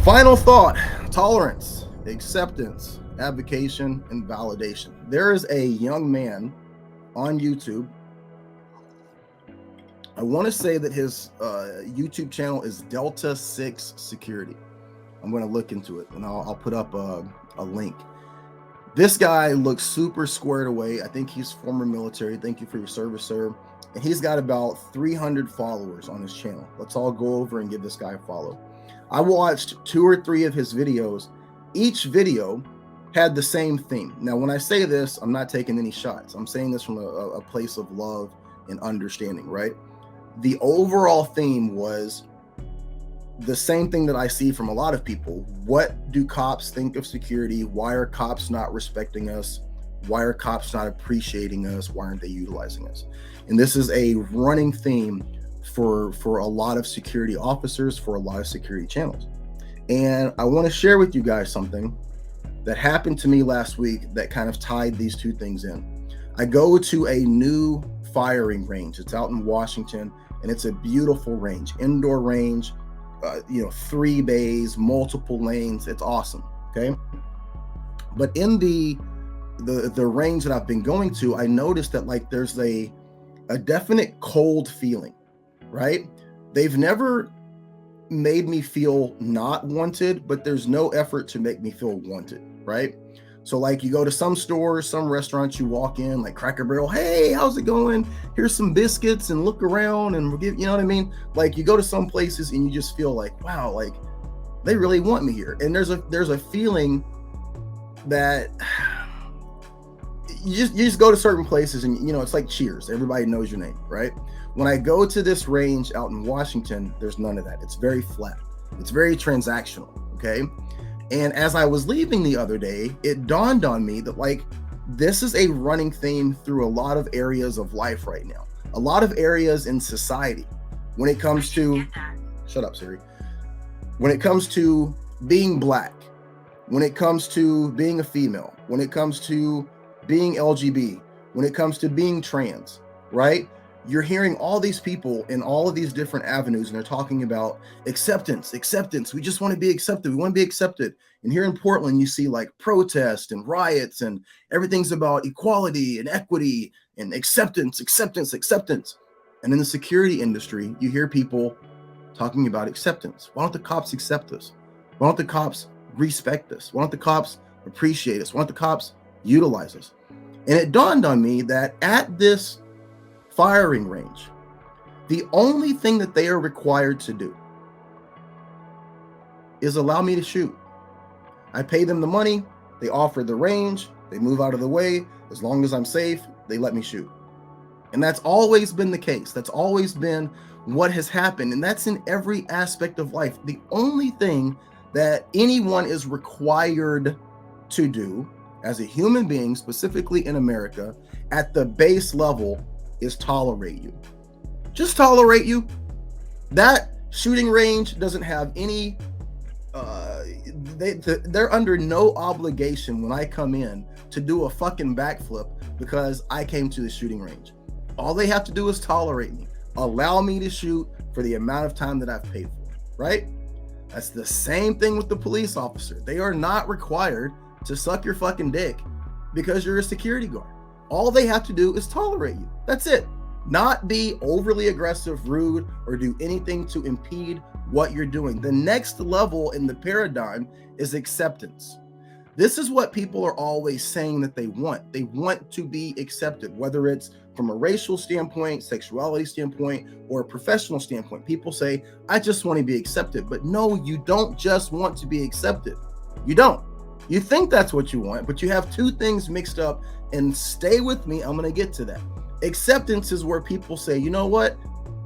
Final thought: tolerance, acceptance, advocation, and validation. There is a young man on YouTube. I want to say that his YouTube channel is Delta 6 Security. I'm going to look into it and I'll put up a link. This guy looks super squared away. I think he's former military. Thank you for your service, sir. And he's got about 300 followers on his channel. Let's all go over and give this guy a follow. I watched 2 or 3 of his videos. Each video had the same theme. Now, when I say this, I'm not taking any shots. I'm saying this from a place of love and understanding, right? The overall theme was the same thing that I see from a lot of people. What do cops think of security? Why are cops not respecting us? Why are cops not appreciating us? Why aren't they utilizing us? And this is a running theme for a lot of security officers, for a lot of security channels. And I want to share with you guys something that happened to me last week that kind of tied these two things in. I go to a new firing range. It's out in Washington, and it's a beautiful range, indoor range, 3 bays, multiple lanes. It's awesome. Okay. But in the range that I've been going to, I noticed that like there's a definite cold feeling, right? They've never made me feel not wanted, but there's no effort to make me feel wanted, right? So like you go to some stores, some restaurants, you walk in like Cracker Barrel, hey, how's it going? Here's some biscuits, and look around and we'll give, you know what I mean? Like you go to some places and you just feel like, wow, like they really want me here. And there's a feeling that you just go to certain places and it's like Cheers. Everybody knows your name, right? When I go to this range out in Washington, there's none of that. It's very flat. It's very transactional, okay? And as I was leaving the other day, it dawned on me that like this is a running theme through a lot of areas of life right now. A lot of areas in society when it comes to shut up, Siri. When it comes to being black, when it comes to being a female, when it comes to being LGBT, when it comes to being trans, right? You're hearing all these people in all of these different avenues, and they're talking about acceptance. We just want to be accepted. We want to be accepted. And here in Portland, you see like protests and riots, and everything's about equality and equity and acceptance. And in the security industry, you hear people talking about acceptance. Why don't the cops accept us? Why don't the cops respect us? Why don't the cops appreciate us? Why don't the cops utilize us? And it dawned on me that at this firing range, the only thing that they are required to do is allow me to shoot. I pay them the money, they offer the range, they move out of the way. As long as I'm safe, they let me shoot. And that's always been the case. That's always been what has happened. And that's in every aspect of life. The only thing that anyone is required to do as a human being, specifically in America, at the base level, is tolerate you. Just tolerate you. That shooting range doesn't have any, they're under no obligation when I come in to do a fucking backflip because I came to the shooting range. All they have to do is tolerate me. Allow me to shoot for the amount of time that I've paid for, right? That's the same thing with the police officer. They are not required to suck your fucking dick because you're a security guard. All they have to do is tolerate you. That's it. Not be overly aggressive, rude, or do anything to impede what you're doing. The next level in the paradigm is acceptance. This is what people are always saying that they want. They want to be accepted, whether it's from a racial standpoint, sexuality standpoint, or a professional standpoint. People say, I just want to be accepted. But no, you don't just want to be accepted. You don't. You think that's what you want, but you have two things mixed up, and stay with me. I'm going to get to that. Acceptance is where people say, you know what?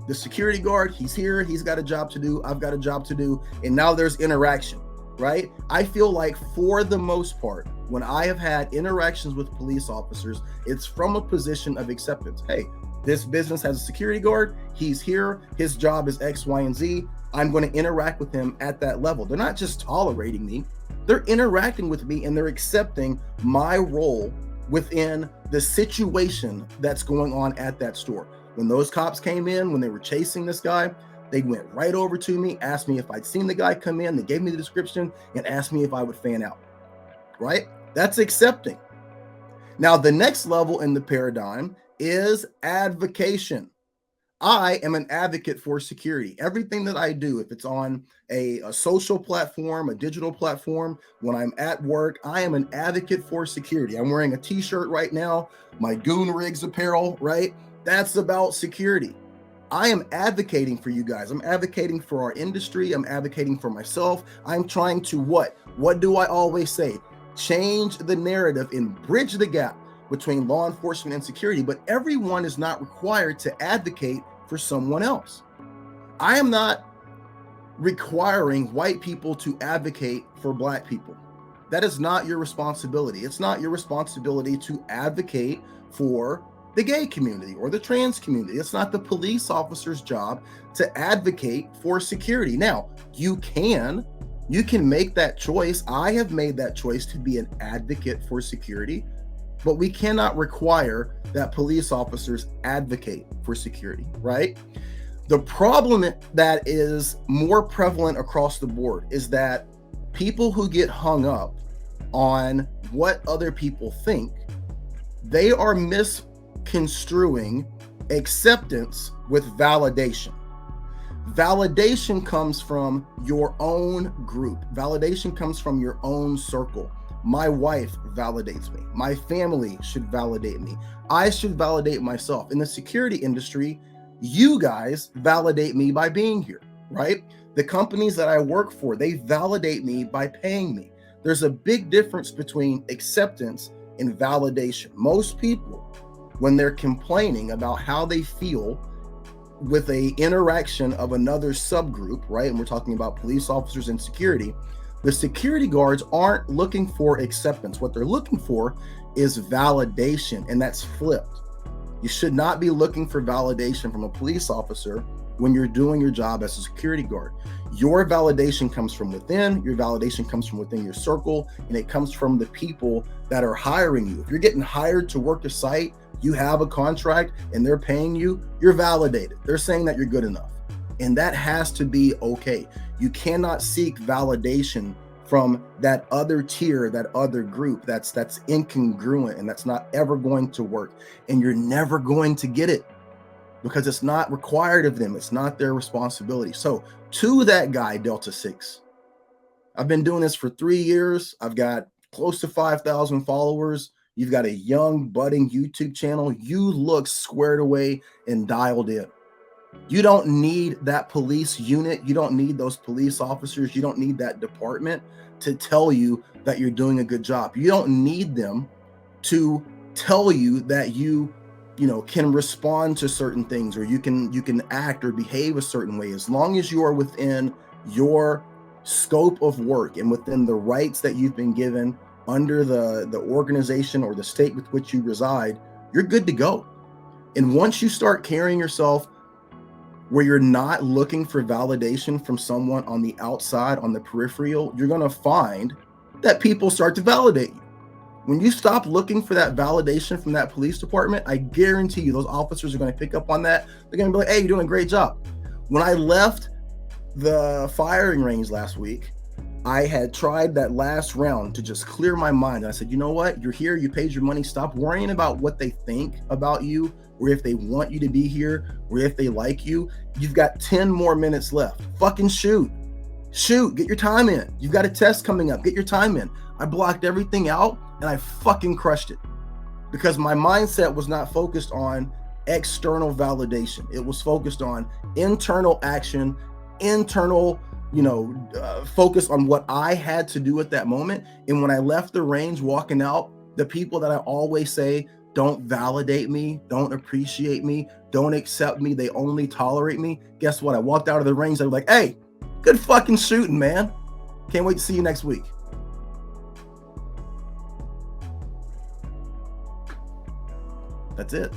The security guard, he's here. He's got a job to do. I've got a job to do. And now there's interaction, right? I feel like for the most part, when I have had interactions with police officers, it's from a position of acceptance. Hey, this business has a security guard. He's here. His job is X, Y, and Z. I'm going to interact with him at that level. They're not just tolerating me. They're interacting with me, and they're accepting my role within the situation that's going on at that store. When those cops came in, when they were chasing this guy, They went right over to me, asked me if I'd seen the guy come in, they gave me the description, and asked me if I would fan out, right? That's accepting. Now, the next level in the paradigm is advocation. I am an advocate for security. Everything that I do, if it's on a social platform, a digital platform, when I'm at work, I am an advocate for security. I'm wearing a t-shirt right now, my Goon Rigs apparel, right? That's about security. I am advocating for you guys. I'm advocating for our industry. I'm advocating for myself. I'm trying to what? What do I always say? Change the narrative and bridge the gap between law enforcement and security, but everyone is not required to advocate for someone else. I am not requiring white people to advocate for Black people. That is not your responsibility. It's not your responsibility to advocate for the gay community or the trans community. It's not the police officer's job to advocate for security. Now, you can make that choice. I have made that choice to be an advocate for security, but we cannot require that police officers advocate for security, right? The problem that is more prevalent across the board is that people who get hung up on what other people think, they are misconstruing acceptance with validation. Validation comes from your own group. Validation comes from your own circle. My wife validates me. My family should validate me. I should validate myself. In the security industry, you guys validate me by being here, right? The companies that I work for, they validate me by paying me. There's a big difference between acceptance and validation. Most people, when they're complaining about how they feel with a interaction of another subgroup, right? And we're talking about police officers and security. The security guards aren't looking for acceptance. What they're looking for is validation, and that's flipped. You should not be looking for validation from a police officer when you're doing your job as a security guard. Your validation comes from within, your validation comes from within your circle, and it comes from the people that are hiring you. If you're getting hired to work a site, you have a contract and they're paying you, you're validated. They're saying that you're good enough. And that has to be okay. You cannot seek validation from that other tier, that other group that's incongruent, and that's not ever going to work. And you're never going to get it because it's not required of them. It's not their responsibility. So to that guy, Delta 6, I've been doing this for 3 years. I've got close to 5,000 followers. You've got a young budding YouTube channel. You look squared away and dialed in. You don't need that police unit. You don't need those police officers. You don't need that department to tell you that you're doing a good job. You don't need them to tell you that you can respond to certain things, or you can act or behave a certain way. As long as you are within your scope of work and within the rights that you've been given under the organization or the state with which you reside, you're good to go. And once you start carrying yourself where you're not looking for validation from someone on the outside, on the peripheral, you're going to find that people start to validate you. When you stop looking for that validation from that police department, I guarantee you those officers are going to pick up on that. They're going to be like, hey, you're doing a great job. When I left the firing range last week, I had tried that last round to just clear my mind. And I said, you know what? You're here. You paid your money. Stop worrying about what they think about you, or if they want you to be here, or if they like you. You've got 10 more minutes left. Fucking shoot. Get your time in. You've got a test coming up. Get your time in. I blocked everything out and I fucking crushed it because my mindset was not focused on external validation. It was focused on internal action, internal focus on what I had to do at that moment. And when I left the range walking out, the people that I always say don't validate me, don't appreciate me, don't accept me, they only tolerate me. Guess what? I walked out of the range. I was like, hey, good fucking shooting, man. Can't wait to see you next week. That's it.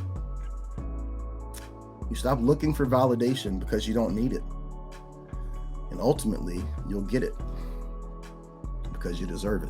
You stop looking for validation because you don't need it. And ultimately, you'll get it because you deserve it.